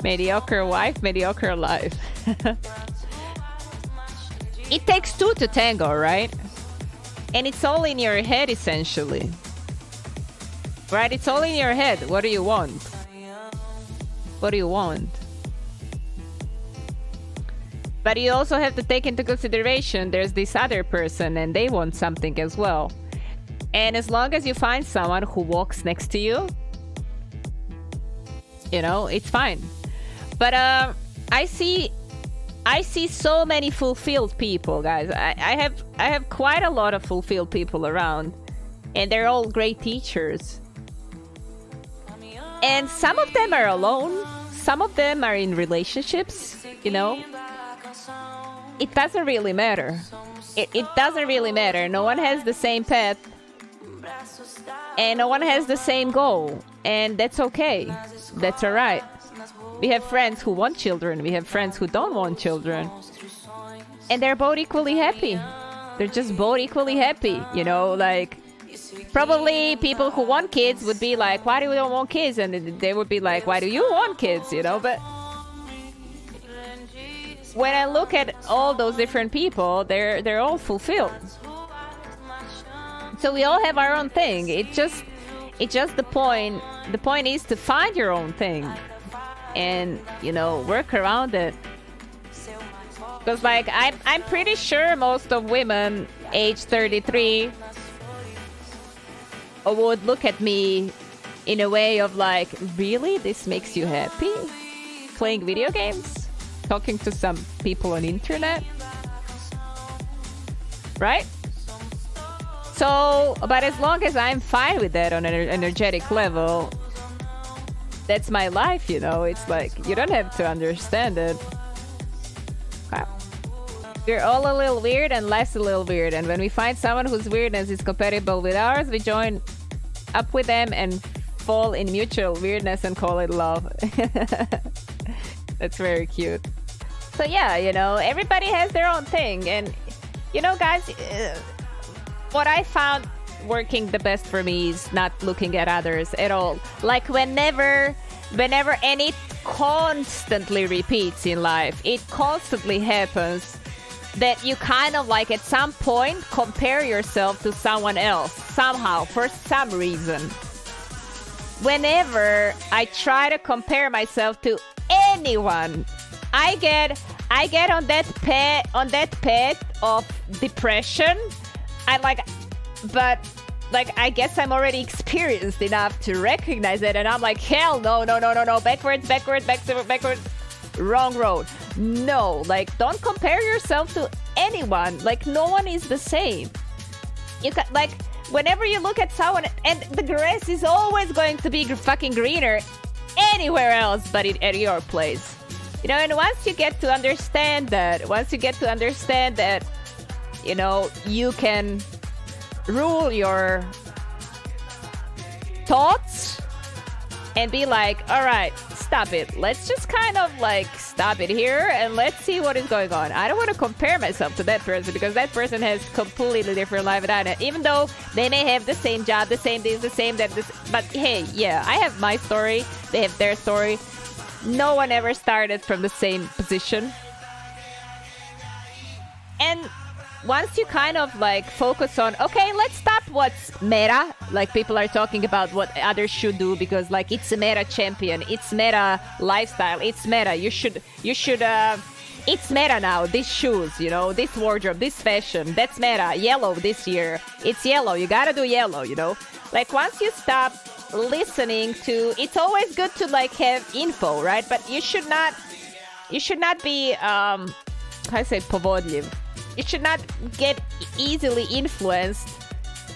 Mediocre wife, mediocre life. It takes two to tango, right? And it's all in your head, essentially. Right? It's all in your head. What do you want? What do you want? But you also have to take into consideration there's this other person and they want something as well. And as long as you find someone who walks next to you, you know, it's fine. But I see so many fulfilled people, guys. I have quite a lot of fulfilled people around, and they're all great teachers. And some of them are alone, some of them are in relationships, you know. It doesn't really matter. It doesn't really matter. No one has the same path, and no one has the same goal, and that's okay. That's all right. We have friends who want children. We have friends who don't want children. And they're both equally happy. They're just both equally happy. You know, like, probably people who want kids would be like, why do you don't want kids? And they would be like, why do you want kids? You know, but when I look at all those different people, they're all fulfilled. So we all have our own thing. It's just the point. The point is to find your own thing. And, you know, work around it. Because, like, I'm pretty sure most of women age 33 would look at me in a way of like, really? This makes you happy? Playing video games? Talking to some people on internet? Right? So, but as long as I'm fine with that on an energetic level, that's my life, you know. It's like, you don't have to understand it. Wow. We're all a little weird and less a little weird. And when we find someone whose weirdness is compatible with ours, we join up with them and fall in mutual weirdness and call it love. That's very cute. So yeah, you know, everybody has their own thing. And, you know, guys, what I found working the best for me is not looking at others at all. Like whenever and it constantly repeats in life, it constantly happens that you kind of like at some point compare yourself to someone else somehow for some reason. Whenever I try to compare myself to anyone, I get on that path of depression. I'm like, but like, I guess I'm already experienced enough to recognize it, and I'm like, hell no, backwards, wrong road. No, like, don't compare yourself to anyone. Like, no one is the same. You can, like, whenever you look at someone, and the grass is always going to be fucking greener anywhere else but at your place. You know, and once you get to understand that, you know, you can rule your thoughts and be like, all right, stop it. Let's just kind of like stop it here and let's see what is going on. I don't want to compare myself to that person because that person has completely different life than I do. Even though they may have the same job, the same this, the same that, this, but hey, yeah, I have my story. They have their story. No one ever started from the same position. And once you kind of like focus on, okay, let's stop what's meta, like people are talking about what others should do because like it's a meta champion, it's meta lifestyle, it's meta, you should it's meta now, these shoes, you know, this wardrobe, this fashion, that's meta, yellow this year, it's yellow, you gotta do yellow, you know. Like once you stop listening to, it's always good to like have info, right? But you should not be how I say povodliv. You should not get easily influenced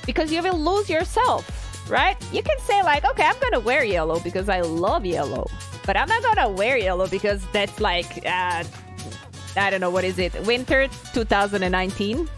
because you will lose yourself, right? You can say like, okay, I'm gonna wear yellow because I love yellow, but I'm not gonna wear yellow because that's like I don't know, what is it, winter 2019.